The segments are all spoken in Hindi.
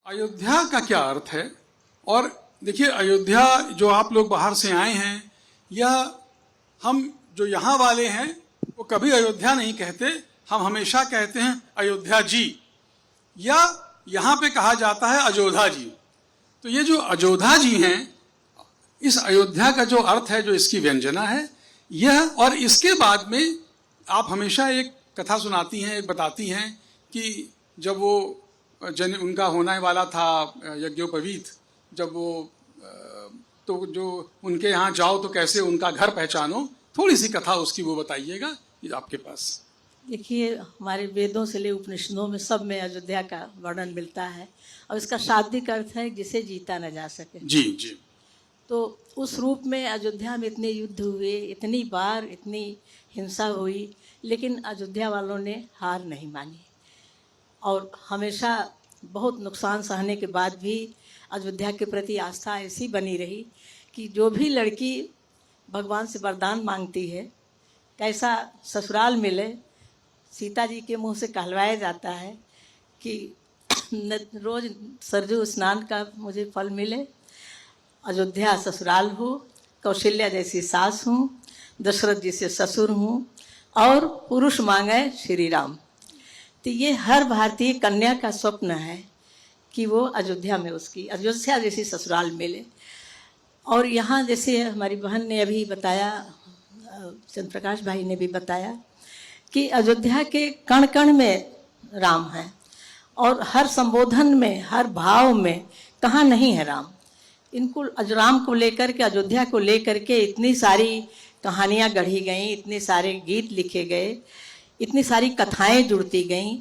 अयोध्या का क्या अर्थ है? और देखिए, अयोध्या जो आप लोग बाहर से आए हैं, या हम जो यहाँ वाले हैं, वो कभी अयोध्या नहीं कहते, हम हमेशा कहते हैं अयोध्या जी, या यहाँ पे कहा जाता है अयोध्या जी। तो ये जो अयोध्या जी हैं, इस अयोध्या का जो अर्थ है, जो इसकी व्यंजना है, यह, और इसके बाद में आप हमेशा एक कथा सुनाती हैं, एक बताती हैं कि जब वो उनका होने वाला था यज्ञोपवीत, जब वो तो जो उनके यहाँ जाओ तो कैसे उनका घर पहचानो, थोड़ी सी कथा उसकी वो बताइएगा, ये आपके पास। देखिए, हमारे वेदों से ले उपनिषदों में सब में अयोध्या का वर्णन मिलता है, और इसका शाब्दिक अर्थ है जिसे जीता न जा सके। जी जी। तो उस रूप में अयोध्या में इतने युद्ध हुए, इतनी बार इतनी हिंसा हुई, लेकिन अयोध्या वालों ने हार नहीं मानी, और हमेशा बहुत नुकसान सहने के बाद भी अयोध्या के प्रति आस्था ऐसी बनी रही कि जो भी लड़की भगवान से वरदान मांगती है कैसा ससुराल मिले, सीता जी के मुंह से कहलवाया जाता है कि रोज सरजू स्नान का मुझे फल मिले, अयोध्या ससुराल हो, कौशल्या जैसी सास हूँ, दशरथ जी से ससुर हूँ, और पुरुष मांगे श्री राम। तो ये हर भारतीय कन्या का स्वप्न है कि वो अयोध्या में उसकी अयोध्या जैसी ससुराल मिले। और यहाँ जैसे हमारी बहन ने अभी बताया, चंद्र प्रकाश भाई ने भी बताया कि अयोध्या के कण कण में राम है, और हर संबोधन में, हर भाव में कहाँ नहीं है राम। इनको राम को लेकर के, अयोध्या को लेकर के इतनी सारी कहानियाँ गढ़ी गईं, इतने सारे गीत लिखे गए, इतनी सारी कथाएं जुड़ती गईं।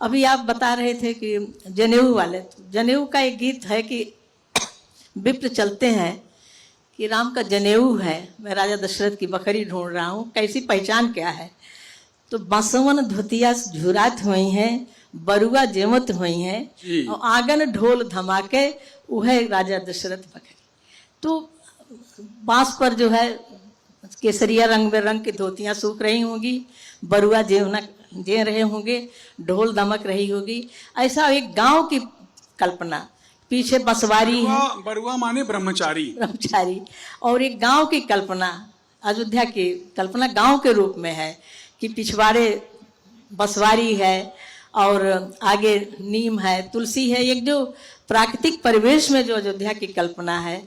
अभी आप बता रहे थे कि जनेऊ वाले, जनेऊ का एक गीत है कि विप्र चलते हैं कि राम का जनेऊ है, मैं राजा दशरथ की बकरी ढूंढ रहा हूँ, कैसी पहचान क्या है? तो बांसवन धोतिया झुरात हुई हैं, बरुआ जेमत हुई हैं, और आंगन ढोल धमाके वह राजा दशरथ बकरी। तो बांस पर जो है केसरिया रंग में रंग की धोतियां सूख रही होंगी, बरुआ जे रहे होंगे, ढोल दमक रही होगी। ऐसा एक गांव की कल्पना, पीछे बसवारी है, बरुआ माने ब्रह्मचारी, ब्रह्मचारी, और एक गांव की कल्पना, अयोध्या की कल्पना गांव के रूप में है कि पिछवाड़े बसवारी है और आगे नीम है, तुलसी है, एक जो प्राकृतिक परिवेश में जो अयोध्या की कल्पना है।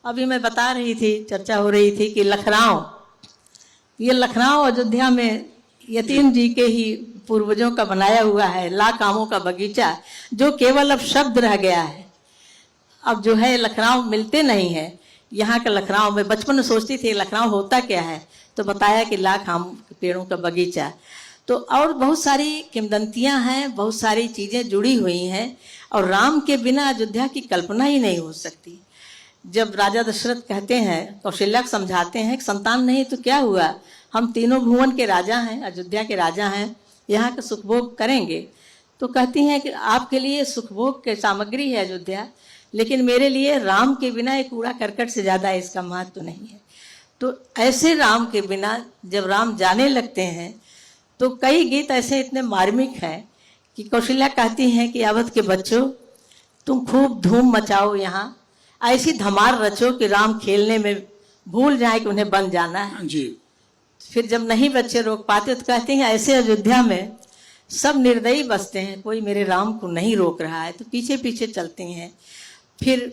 अभी मैं बता रही थी, चर्चा हो रही थी कि लखनऊ, ये लखनऊ अयोध्या में यतीम जी के ही पूर्वजों का बनाया हुआ है लाख आमों का बगीचा, जो केवल अब शब्द रह गया है। अब जो है लखनऊ मिलते नहीं है। यहाँ का लखनऊ, में बचपन में सोचती थी लखनऊ होता क्या है, तो बताया कि लाख आम के पेड़ों का बगीचा। तो और बहुत सारी किंवदंतियाँ हैं, बहुत सारी चीज़ें जुड़ी हुई हैं, और राम के बिना अयोध्या की कल्पना ही नहीं हो सकती। जब राजा दशरथ कहते हैं, कौशल्या को समझाते हैं कि संतान नहीं तो क्या हुआ, हम तीनों भुवन के राजा हैं, अयोध्या के राजा हैं, यहाँ का सुखभोग करेंगे। तो कहती हैं कि आपके लिए सुखभोग के सामग्री है अयोध्या, लेकिन मेरे लिए राम के बिना एक कूड़ा करकट से ज़्यादा इसका महत्व तो नहीं है। तो ऐसे राम के बिना जब राम जाने लगते हैं, तो कई गीत ऐसे इतने मार्मिक हैं कि कौशल्या कहती हैं कि अवध के बच्चों, तुम खूब धूम मचाओ यहाँ, ऐसी धमार रचो कि राम खेलने में भूल जाए कि उन्हें बन जाना है जी। फिर जब नहीं बच्चे रोक पाते तो कहते हैं ऐसे अयोध्या में सब निर्दयी बसते हैं, कोई मेरे राम को नहीं रोक रहा है, तो पीछे पीछे चलती हैं। फिर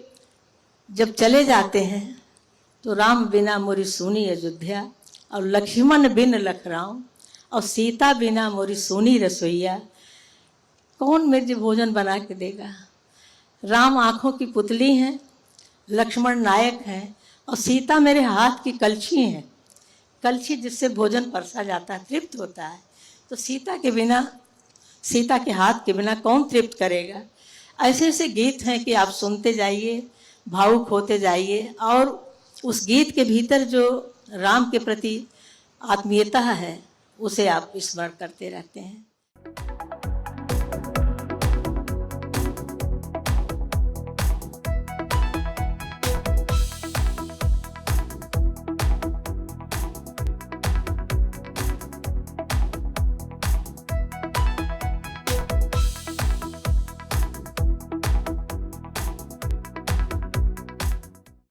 जब चले जाते हैं तो राम बिना मोरी सोनी अयोध्या, और लक्ष्मण बिन लखराऊं, और सीता बिना मोरी सोनी रसोईया, कौन मेरे भोजन बना के देगा? राम आंखों की पुतली हैं, लक्ष्मण नायक हैं, और सीता मेरे हाथ की कलछी है, कलछी जिससे भोजन परसा जाता है, तृप्त होता है। तो सीता के बिना, सीता के हाथ के बिना कौन तृप्त करेगा? ऐसे ऐसे गीत हैं कि आप सुनते जाइए, भावुक होते जाइए, और उस गीत के भीतर जो राम के प्रति आत्मीयता है उसे आप स्मरण करते रहते हैं।